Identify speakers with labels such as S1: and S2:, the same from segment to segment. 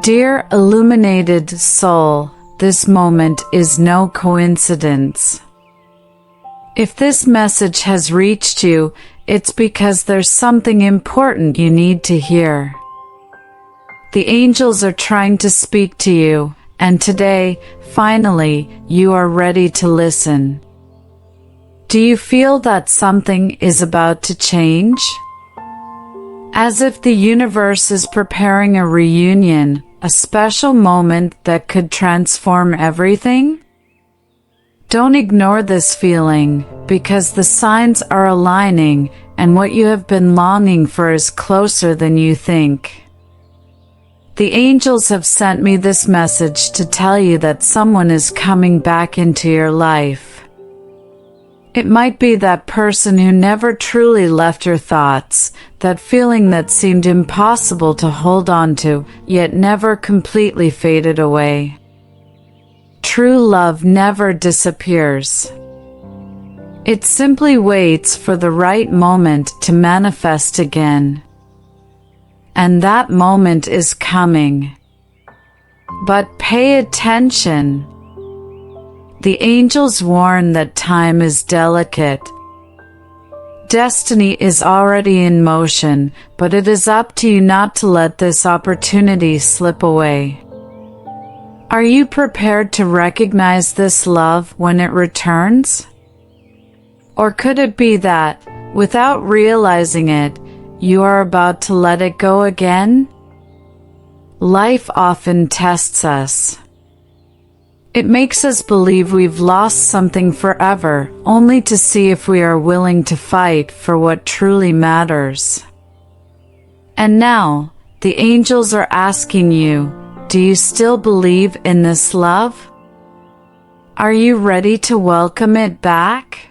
S1: Dear illuminated soul, this moment is no coincidence. If this message has reached you, it's because there's something important you need to hear. The angels are trying to speak to you, and today, finally, you are ready to listen. Do you feel that something is about to change? As if the universe is preparing a reunion, a special moment that could transform everything? Don't ignore this feeling, because the signs are aligning and what you have been longing for is closer than you think. The angels have sent me this message to tell you that someone is coming back into your life. It might be that person who never truly left your thoughts, that feeling that seemed impossible to hold on to, yet never completely faded away. True love never disappears. It simply waits for the right moment to manifest again. And that moment is coming. But pay attention. The angels warn that time is delicate. Destiny is already in motion, but it is up to you not to let this opportunity slip away. Are you prepared to recognize this love when it returns? Or could it be that, without realizing it, you are about to let it go again? Life often tests us. It makes us believe we've lost something forever, only to see if we are willing to fight for what truly matters. And now, the angels are asking you, do you still believe in this love? Are you ready to welcome it back?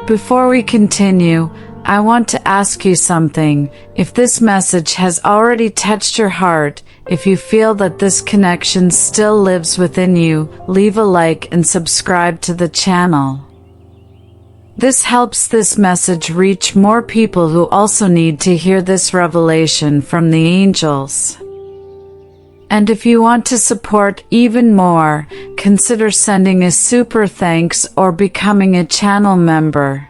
S1: Before we continue, I want to ask you something. If this message has already touched your heart, if you feel that this connection still lives within you, leave a like and subscribe to the channel. This helps this message reach more people who also need to hear this revelation from the angels. And if you want to support even more, consider sending a super thanks or becoming a channel member.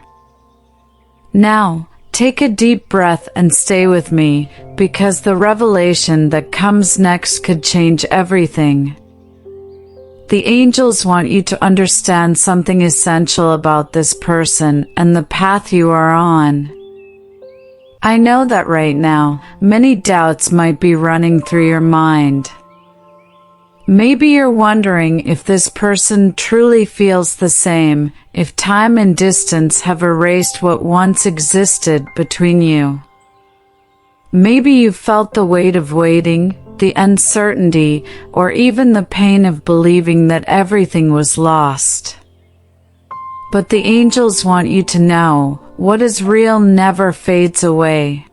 S1: Now, take a deep breath and stay with me, because the revelation that comes next could change everything. The angels want you to understand something essential about this person and the path you are on. I know that right now, many doubts might be running through your mind. Maybe you're wondering if this person truly feels the same, if time and distance have erased what once existed between you. Maybe you felt the weight of waiting, the uncertainty, or even the pain of believing that everything was lost. But the angels want you to know, what is real never fades away.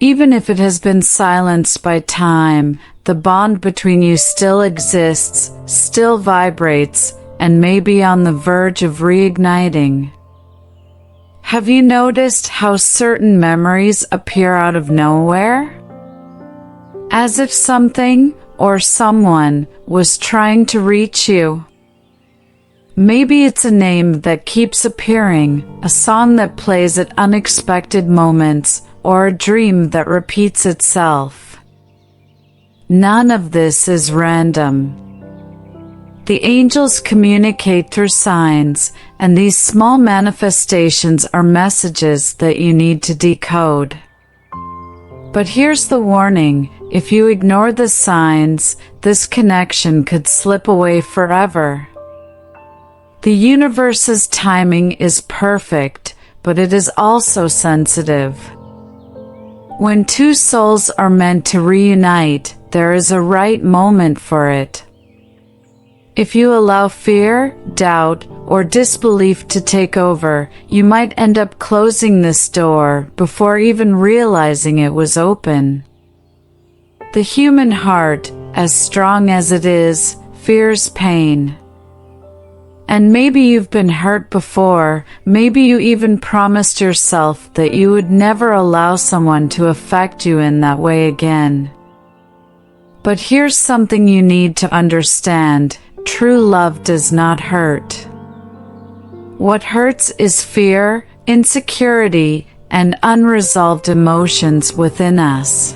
S1: Even if it has been silenced by time, the bond between you still exists, still vibrates, and may be on the verge of reigniting. Have you noticed how certain memories appear out of nowhere? As if something or someone was trying to reach you. Maybe it's a name that keeps appearing, a song that plays at unexpected moments, or a dream that repeats itself. None of this is random. The angels communicate through signs, and these small manifestations are messages that you need to decode. But here's the warning, if you ignore the signs, this connection could slip away forever. The universe's timing is perfect, but it is also sensitive. When two souls are meant to reunite, there is a right moment for it. If you allow fear, doubt, or disbelief to take over, you might end up closing this door before even realizing it was open. The human heart, as strong as it is, fears pain. And maybe you've been hurt before, maybe you even promised yourself that you would never allow someone to affect you in that way again. But here's something you need to understand. True love does not hurt. What hurts is fear, insecurity, and unresolved emotions within us.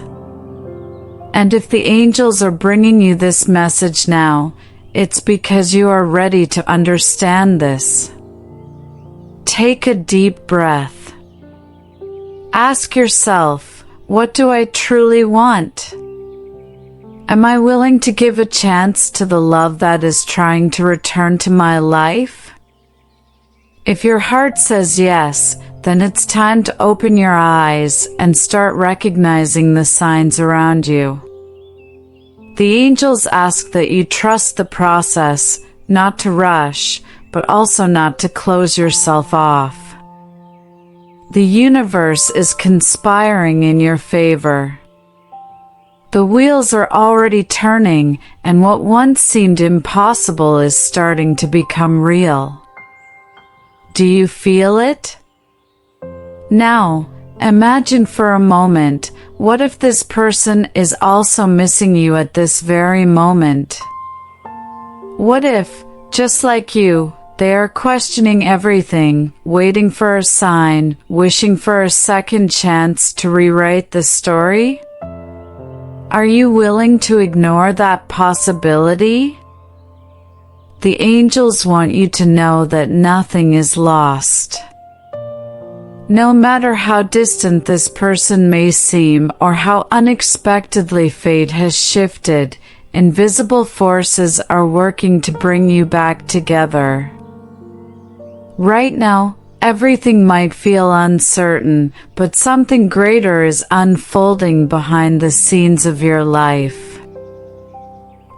S1: And if the angels are bringing you this message now, it's because you are ready to understand this. Take a deep breath. Ask yourself, what do I truly want? Am I willing to give a chance to the love that is trying to return to my life? If your heart says yes, then it's time to open your eyes and start recognizing the signs around you. The angels ask that you trust the process, not to rush, but also not to close yourself off. The universe is conspiring in your favor. The wheels are already turning, and what once seemed impossible is starting to become real. Do you feel it? Now, imagine for a moment, what if this person is also missing you at this very moment? What if, just like you, they are questioning everything, waiting for a sign, wishing for a second chance to rewrite the story? Are you willing to ignore that possibility? The angels want you to know that nothing is lost. No matter how distant this person may seem or how unexpectedly fate has shifted, invisible forces are working to bring you back together. Right now, everything might feel uncertain, but something greater is unfolding behind the scenes of your life.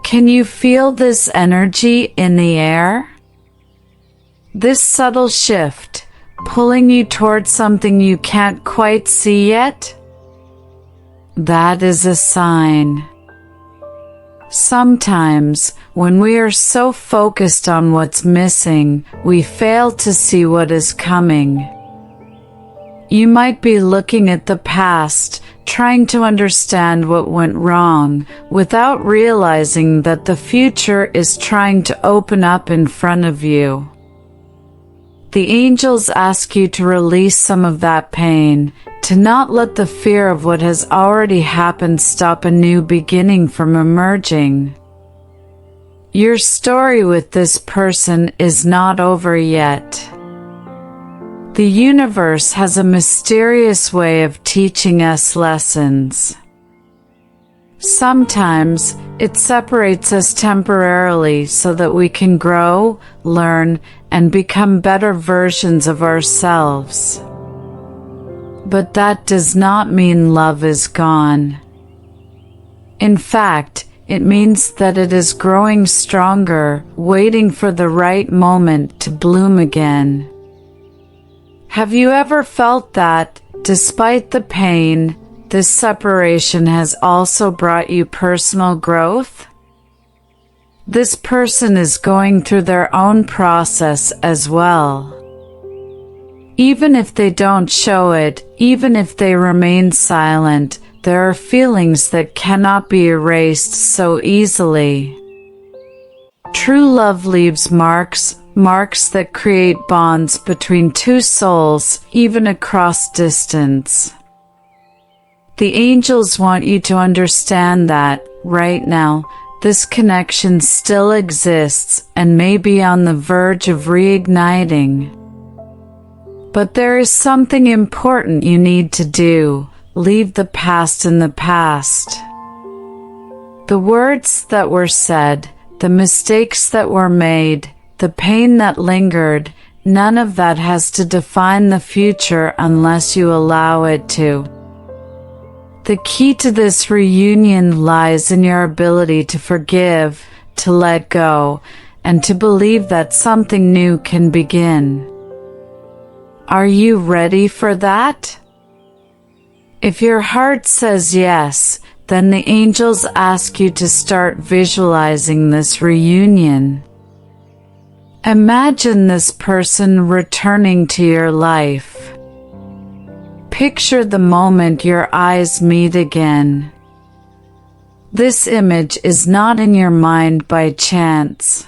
S1: Can you feel this energy in the air? This subtle shift, pulling you towards something you can't quite see yet? That is a sign. Sometimes, when we are so focused on what's missing, we fail to see what is coming. You might be looking at the past, trying to understand what went wrong, without realizing that the future is trying to open up in front of you. The angels ask you to release some of that pain, to not let the fear of what has already happened stop a new beginning from emerging. Your story with this person is not over yet. The universe has a mysterious way of teaching us lessons. Sometimes, it separates us temporarily so that we can grow, learn, and become better versions of ourselves. But that does not mean love is gone. In fact, it means that it is growing stronger, waiting for the right moment to bloom again. Have you ever felt that, despite the pain, this separation has also brought you personal growth? This person is going through their own process as well. Even if they don't show it, even if they remain silent, there are feelings that cannot be erased so easily. True love leaves marks that create bonds between two souls, even across distance. The angels want you to understand that, right now, this connection still exists and may be on the verge of reigniting. But there is something important you need to do. Leave the past in the past. The words that were said, the mistakes that were made, the pain that lingered, none of that has to define the future unless you allow it to. The key to this reunion lies in your ability to forgive, to let go, and to believe that something new can begin. Are you ready for that? If your heart says yes, then the angels ask you to start visualizing this reunion. Imagine this person returning to your life. Picture the moment your eyes meet again. This image is not in your mind by chance.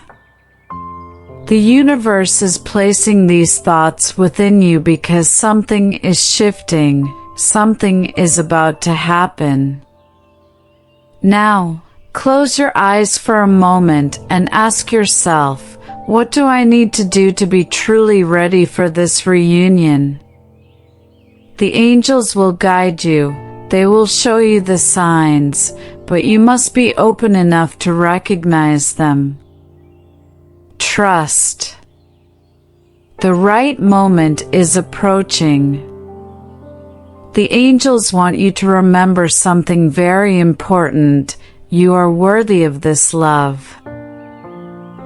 S1: The universe is placing these thoughts within you because something is shifting, something is about to happen. Now, close your eyes for a moment and ask yourself, what do I need to do to be truly ready for this reunion? The angels will guide you, they will show you the signs, but you must be open enough to recognize them. Trust. The right moment is approaching. The angels want you to remember something very important. You are worthy of this love.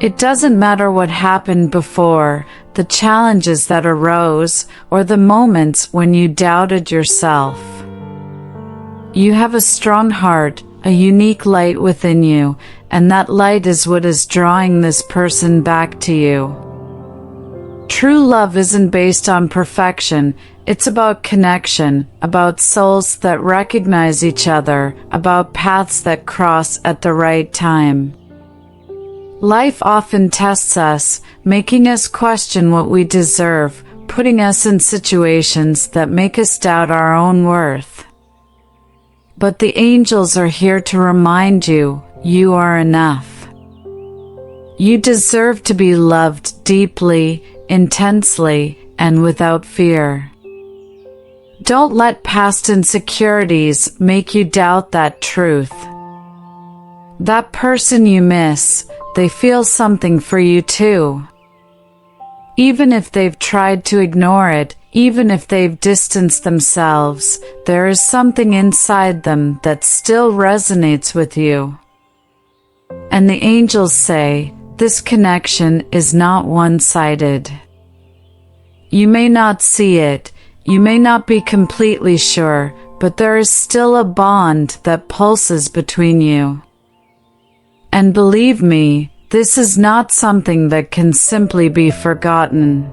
S1: It doesn't matter what happened before, the challenges that arose, or the moments when you doubted yourself. You have a strong heart, a unique light within you, and that light is what is drawing this person back to you. True love isn't based on perfection, it's about connection, about souls that recognize each other, about paths that cross at the right time. Life often tests us, making us question what we deserve, putting us in situations that make us doubt our own worth. But the angels are here to remind you, you are enough. You deserve to be loved deeply, intensely, and without fear. Don't let past insecurities make you doubt that truth. That person you miss, they feel something for you too. Even if they've tried to ignore it, even if they've distanced themselves, there is something inside them that still resonates with you. And the angels say, this connection is not one-sided. You may not see it, you may not be completely sure, but there is still a bond that pulses between you. And believe me, this is not something that can simply be forgotten.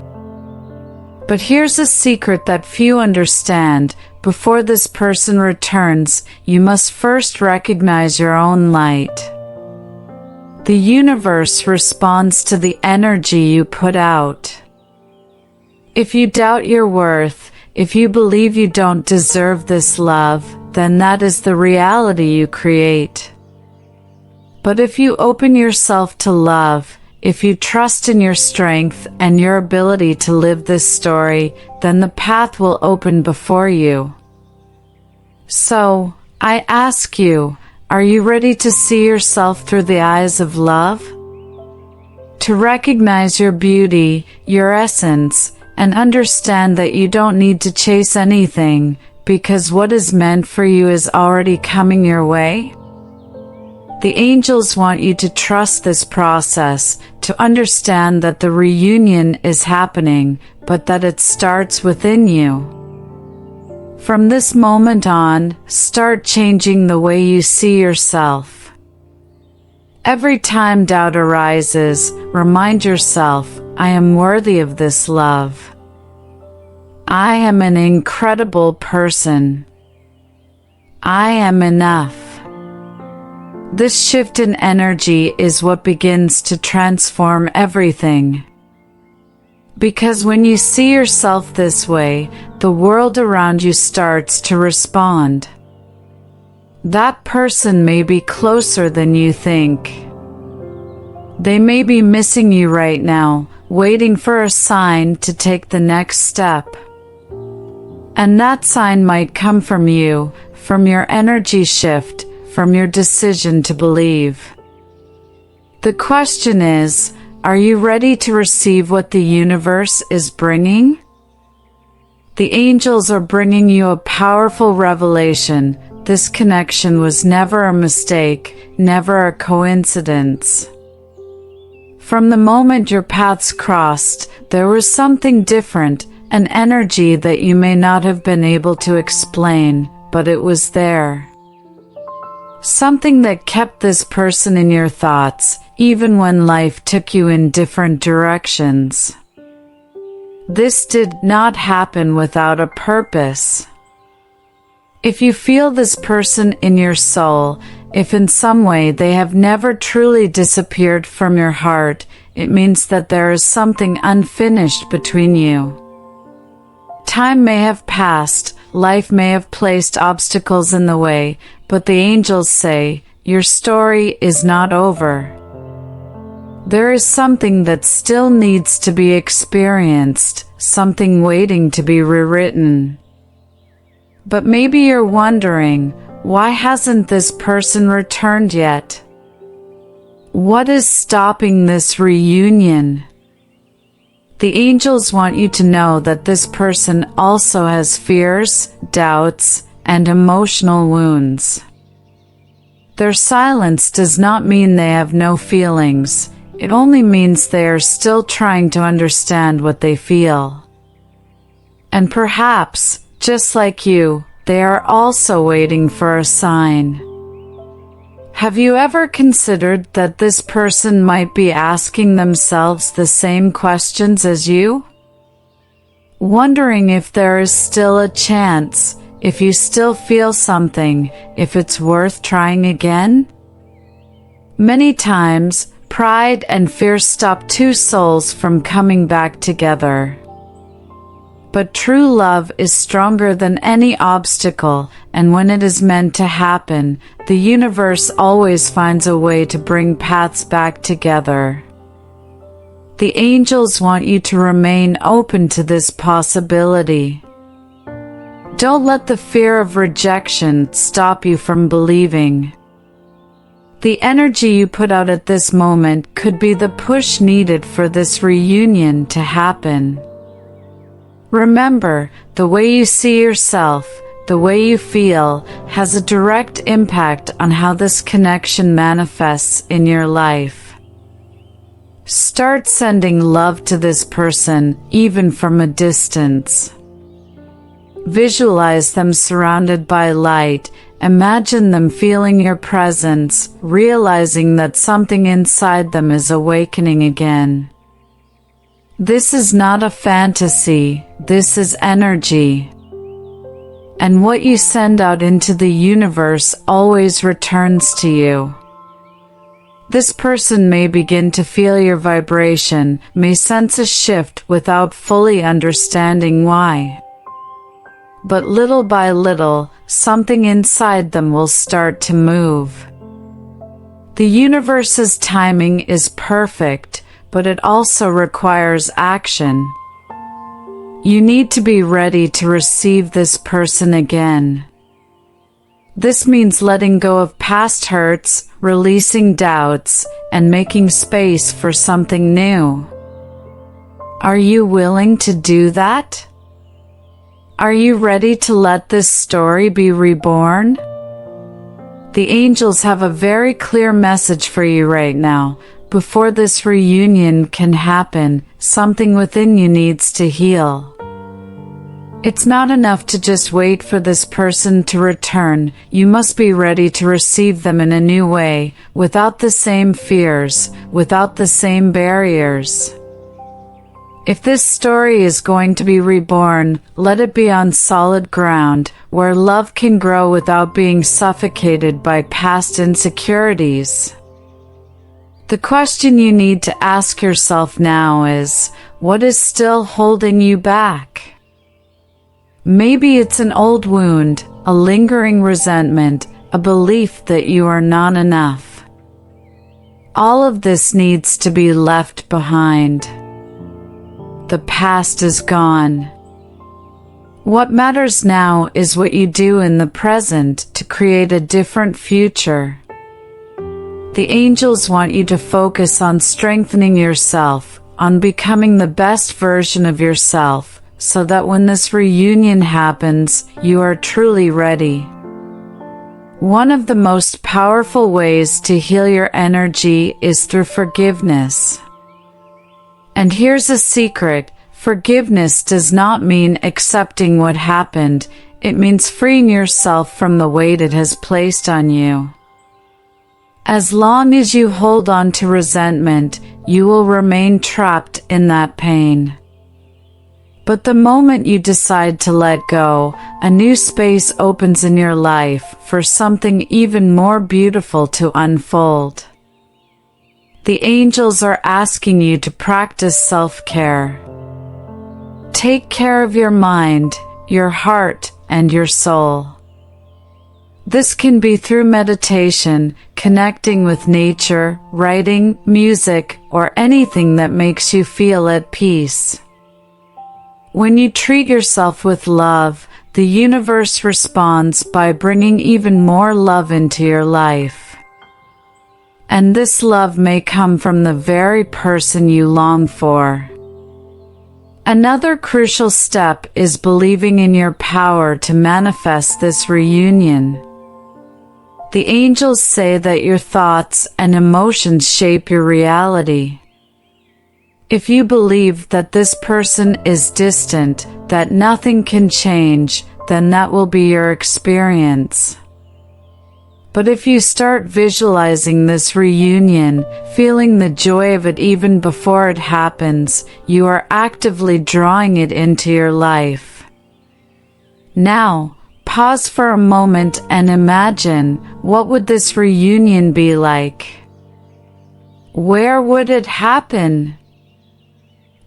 S1: But here's a secret that few understand. Before this person returns, you must first recognize your own light. The universe responds to the energy you put out. If you doubt your worth, if you believe you don't deserve this love, then that is the reality you create. But if you open yourself to love, if you trust in your strength and your ability to live this story, then the path will open before you. So, I ask you, are you ready to see yourself through the eyes of love? To recognize your beauty, your essence, and understand that you don't need to chase anything, because what is meant for you is already coming your way? The angels want you to trust this process, to understand that the reunion is happening, but that it starts within you. From this moment on, start changing the way you see yourself. Every time doubt arises, remind yourself, I am worthy of this love. I am an incredible person. I am enough. This shift in energy is what begins to transform everything. Because when you see yourself this way, the world around you starts to respond. That person may be closer than you think. They may be missing you right now, waiting for a sign to take the next step. And that sign might come from you, from your energy shift, from your decision to believe. The question is, are you ready to receive what the universe is bringing? The angels are bringing you a powerful revelation. This connection was never a mistake, never a coincidence. From the moment your paths crossed, there was something different, an energy that you may not have been able to explain, but it was there. Something that kept this person in your thoughts, even when life took you in different directions. This did not happen without a purpose. If you feel this person in your soul, If in some way they have never truly disappeared from your heart, it means that there is something unfinished between you. Time may have passed, life may have placed obstacles in the way, but the angels say, your story is not over. There is something that still needs to be experienced, something waiting to be rewritten. But maybe you're wondering, why hasn't this person returned yet? What is stopping this reunion? The angels want you to know that this person also has fears, doubts, and emotional wounds. Their silence does not mean they have no feelings. It only means they are still trying to understand what they feel. And perhaps, just like you, they are also waiting for a sign. Have you ever considered that this person might be asking themselves the same questions as you? Wondering if there is still a chance, if you still feel something, if it's worth trying again? Many times, pride and fear stop two souls from coming back together. But true love is stronger than any obstacle, and when it is meant to happen, the universe always finds a way to bring paths back together. The angels want you to remain open to this possibility. Don't let the fear of rejection stop you from believing. The energy you put out at this moment could be the push needed for this reunion to happen. Remember, the way you see yourself, the way you feel, has a direct impact on how this connection manifests in your life. Start sending love to this person, even from a distance. Visualize them surrounded by light. Imagine them feeling your presence, realizing that something inside them is awakening again. This is not a fantasy, this is energy. And what you send out into the universe always returns to you. This person may begin to feel your vibration, may sense a shift without fully understanding why. But little by little, something inside them will start to move. The universe's timing is perfect, but it also requires action. You need to be ready to receive this person again. This means letting go of past hurts, releasing doubts, and making space for something new. Are you willing to do that? Are you ready to let this story be reborn? The angels have a very clear message for you right now. Before this reunion can happen, something within you needs to heal. It's not enough to just wait for this person to return. You must be ready to receive them in a new way, without the same fears, without the same barriers. If this story is going to be reborn, let it be on solid ground, where love can grow without being suffocated by past insecurities. The question you need to ask yourself now is, what is still holding you back? Maybe it's an old wound, a lingering resentment, a belief that you are not enough. All of this needs to be left behind. The past is gone. What matters now is what you do in the present to create a different future. The angels want you to focus on strengthening yourself, on becoming the best version of yourself, so that when this reunion happens, you are truly ready. One of the most powerful ways to heal your energy is through forgiveness. And here's a secret: forgiveness does not mean accepting what happened, it means freeing yourself from the weight it has placed on you. As long as you hold on to resentment, you will remain trapped in that pain. But the moment you decide to let go, a new space opens in your life for something even more beautiful to unfold. The angels are asking you to practice self-care. Take care of your mind, your heart, and your soul. This can be through meditation, connecting with nature, writing, music, or anything that makes you feel at peace. When you treat yourself with love, the universe responds by bringing even more love into your life. And this love may come from the very person you long for. Another crucial step is believing in your power to manifest this reunion. The angels say that your thoughts and emotions shape your reality. If you believe that this person is distant, that nothing can change, then that will be your experience. But if you start visualizing this reunion, feeling the joy of it even before it happens, you are actively drawing it into your life. Now, pause for a moment and imagine, what would this reunion be like? Where would it happen?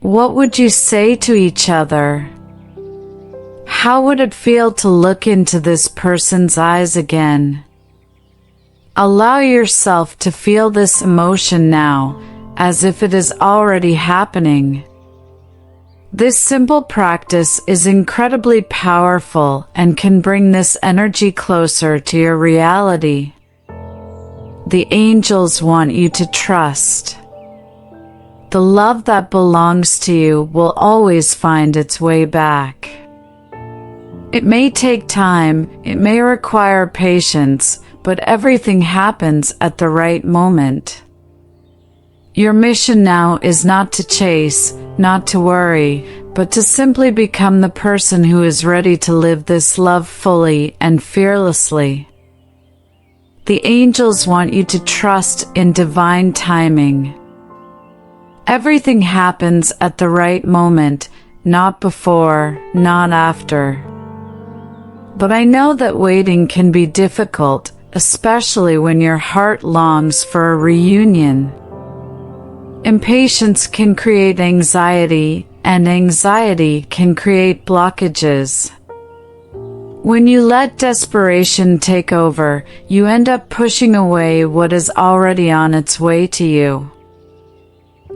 S1: What would you say to each other? How would it feel to look into this person's eyes again? Allow yourself to feel this emotion now, as if it is already happening. This simple practice is incredibly powerful and can bring this energy closer to your reality. The angels want you to trust. The love that belongs to you will always find its way back. It may take time, it may require patience, but everything happens at the right moment. Your mission now is not to chase, not to worry, but to simply become the person who is ready to live this love fully and fearlessly. The angels want you to trust in divine timing. Everything happens at the right moment, not before, not after. But I know that waiting can be difficult, especially when your heart longs for a reunion. Impatience can create anxiety, and anxiety can create blockages. When you let desperation take over, you end up pushing away what is already on its way to you.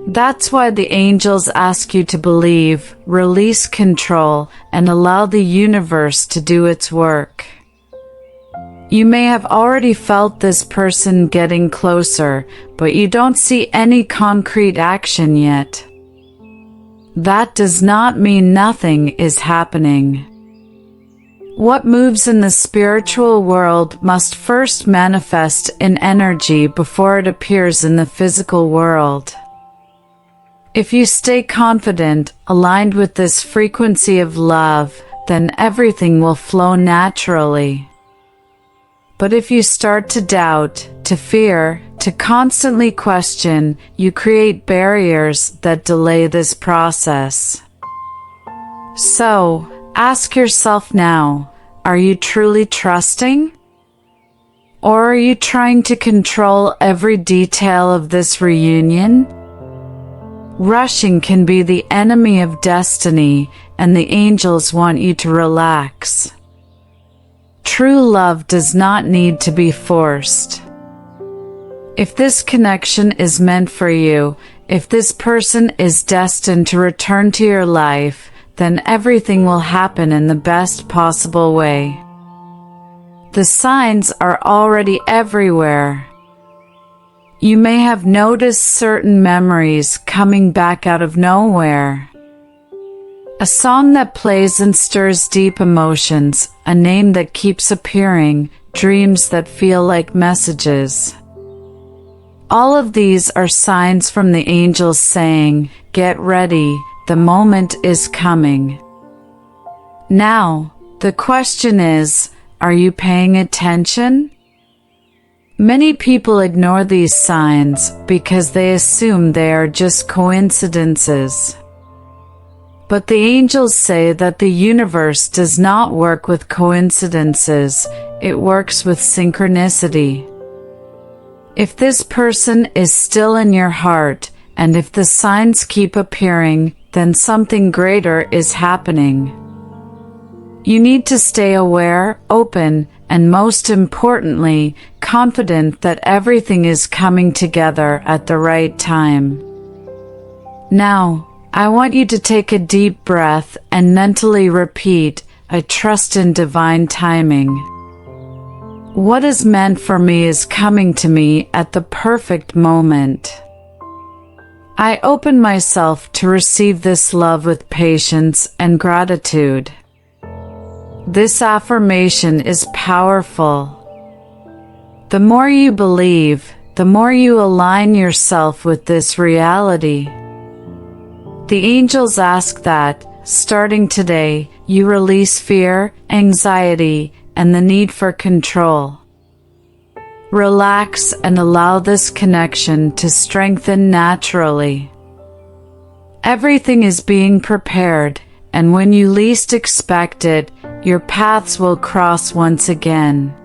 S1: That's why the angels ask you to believe, release control, and allow the universe to do its work. You may have already felt this person getting closer, but you don't see any concrete action yet. That does not mean nothing is happening. What moves in the spiritual world must first manifest in energy before it appears in the physical world. If you stay confident, aligned with this frequency of love, then everything will flow naturally. But if you start to doubt, to fear, to constantly question, you create barriers that delay this process. So, ask yourself now, are you truly trusting? Or are you trying to control every detail of this reunion? Rushing can be the enemy of destiny, and the angels want you to relax. True love does not need to be forced. If this connection is meant for you, if this person is destined to return to your life, then everything will happen in the best possible way. The signs are already everywhere. You may have noticed certain memories coming back out of nowhere. A song that plays and stirs deep emotions, a name that keeps appearing, dreams that feel like messages. All of these are signs from the angels saying, "Get ready, the moment is coming." Now, the question is, are you paying attention? Many people ignore these signs because they assume they are just coincidences. But the angels say that the universe does not work with coincidences, it works with synchronicity. If this person is still in your heart, and if the signs keep appearing, then something greater is happening. You need to stay aware, open, and most importantly, confident that everything is coming together at the right time. Now, I want you to take a deep breath and mentally repeat, I trust in divine timing. What is meant for me is coming to me at the perfect moment. I open myself to receive this love with patience and gratitude. This affirmation is powerful. The more you believe, the more you align yourself with this reality. The angels ask that, starting today, you release fear, anxiety, and the need for control. Relax and allow this connection to strengthen naturally. Everything is being prepared, and when you least expect it, your paths will cross once again.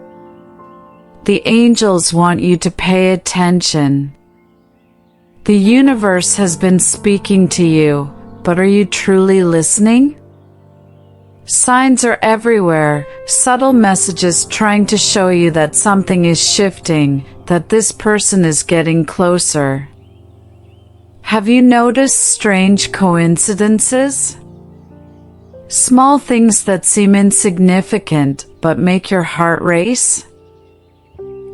S1: The angels want you to pay attention. The universe has been speaking to you, but are you truly listening? Signs are everywhere, subtle messages trying to show you that something is shifting, that this person is getting closer. Have you noticed strange coincidences? Small things that seem insignificant but make your heart race?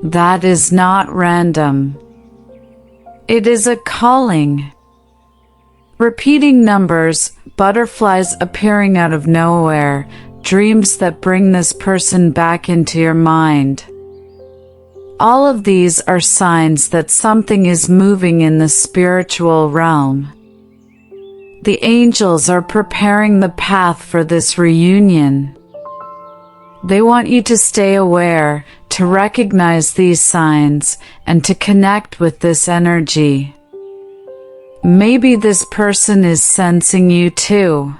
S1: That is not random. It is a calling. Repeating numbers, butterflies appearing out of nowhere, dreams that bring this person back into your mind. All of these are signs that something is moving in the spiritual realm. The angels are preparing the path for this reunion. They want you to stay aware, to recognize these signs, and to connect with this energy. Maybe this person is sensing you too.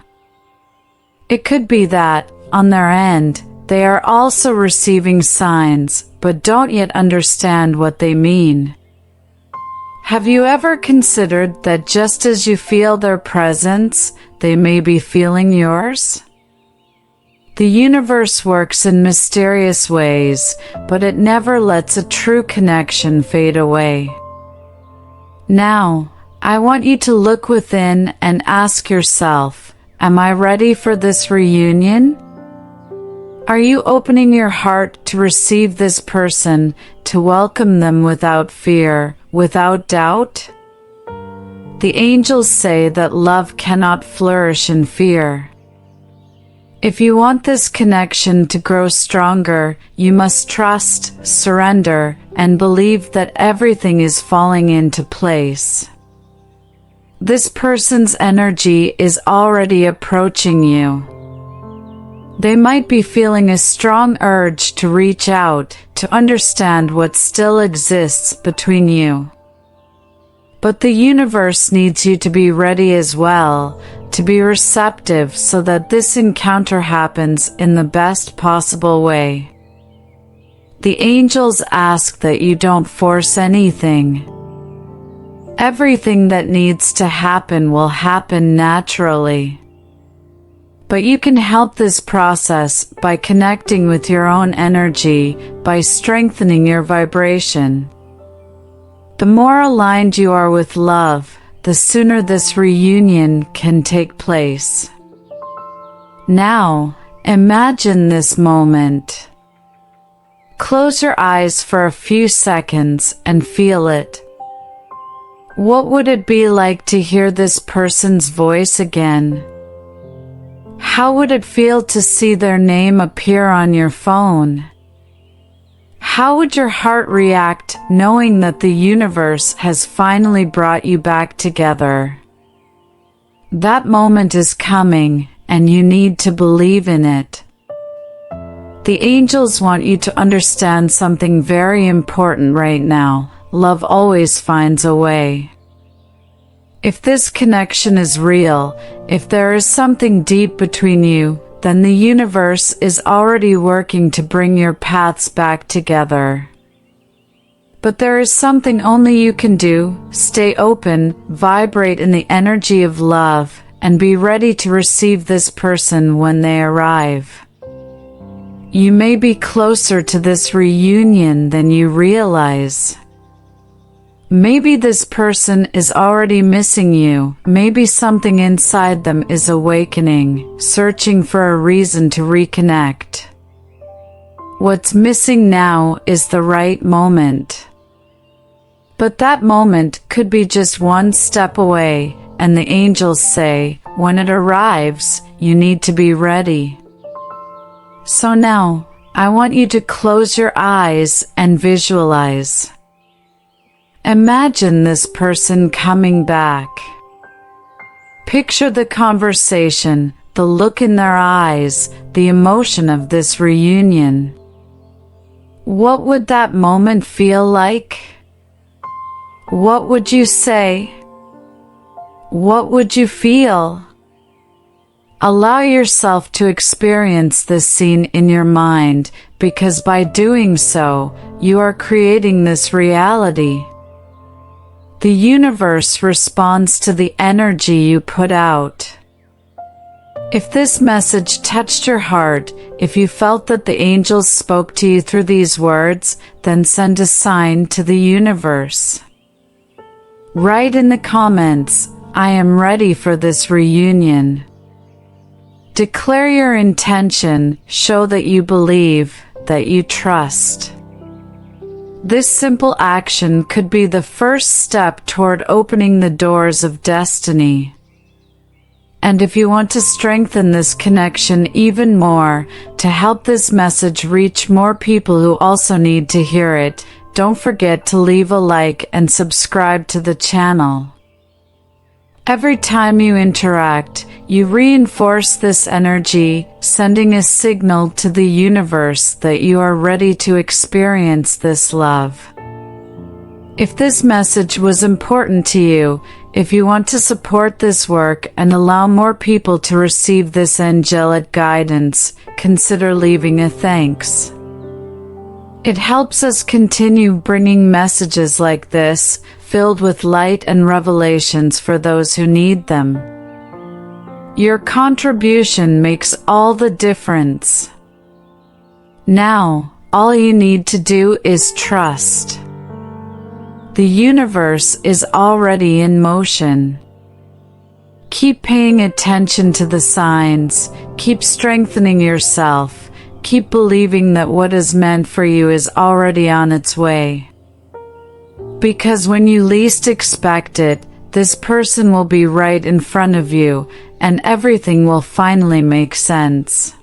S1: It could be that, on their end, they are also receiving signs, but don't yet understand what they mean. Have you ever considered that just as you feel their presence, they may be feeling yours? The universe works in mysterious ways, but it never lets a true connection fade away. Now, I want you to look within and ask yourself, am I ready for this reunion? Are you opening your heart to receive this person, to welcome them without fear, without doubt? The angels say that love cannot flourish in fear. If you want this connection to grow stronger, you must trust, surrender, and believe that everything is falling into place. This person's energy is already approaching you. They might be feeling a strong urge to reach out, to understand what still exists between you. But the universe needs you to be ready as well, to be receptive so that this encounter happens in the best possible way. The angels ask that you don't force anything. Everything that needs to happen will happen naturally. But you can help this process by connecting with your own energy, by strengthening your vibration. The more aligned you are with love, the sooner this reunion can take place. Now, imagine this moment. Close your eyes for a few seconds and feel it. What would it be like to hear this person's voice again? How would it feel to see their name appear on your phone? How would your heart react knowing that the universe has finally brought you back together? That moment is coming, and you need to believe in it. The angels want you to understand something very important right now. Love always finds a way. If this connection is real, if there is something deep between you, then the universe is already working to bring your paths back together. But there is something only you can do: stay open, vibrate in the energy of love, and be ready to receive this person when they arrive. You may be closer to this reunion than you realize. Maybe this person is already missing you. Maybe something inside them is awakening, searching for a reason to reconnect. What's missing now is the right moment. But that moment could be just one step away, and the angels say, when it arrives, you need to be ready. So now, I want you to close your eyes and visualize. Imagine this person coming back. Picture the conversation, the look in their eyes, the emotion of this reunion. What would that moment feel like? What would you say? What would you feel? Allow yourself to experience this scene in your mind, because by doing so, you are creating this reality. The universe responds to the energy you put out. If this message touched your heart, if you felt that the angels spoke to you through these words, then send a sign to the universe. Write in the comments, I am ready for this reunion. Declare your intention, show that you believe, that you trust. This simple action could be the first step toward opening the doors of destiny. And if you want to strengthen this connection even more, to help this message reach more people who also need to hear it, don't forget to leave a like and subscribe to the channel. Every time you interact, you reinforce this energy, sending a signal to the universe that you are ready to experience this love. If this message was important to you, if you want to support this work and allow more people to receive this angelic guidance, consider leaving a thanks. It helps us continue bringing messages like this, filled with light and revelations for those who need them. Your contribution makes all the difference. Now, all you need to do is trust. The universe is already in motion. Keep paying attention to the signs, keep strengthening yourself, keep believing that what is meant for you is already on its way. Because when you least expect it, this person will be right in front of you, and everything will finally make sense.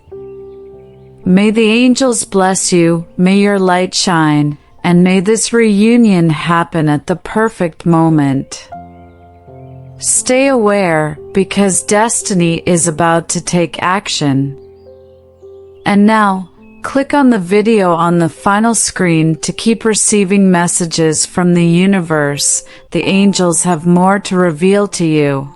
S1: May the angels bless you, may your light shine, and may this reunion happen at the perfect moment. Stay aware, because destiny is about to take action. And now, click on the video on the final screen to keep receiving messages from the universe. The angels have more to reveal to you.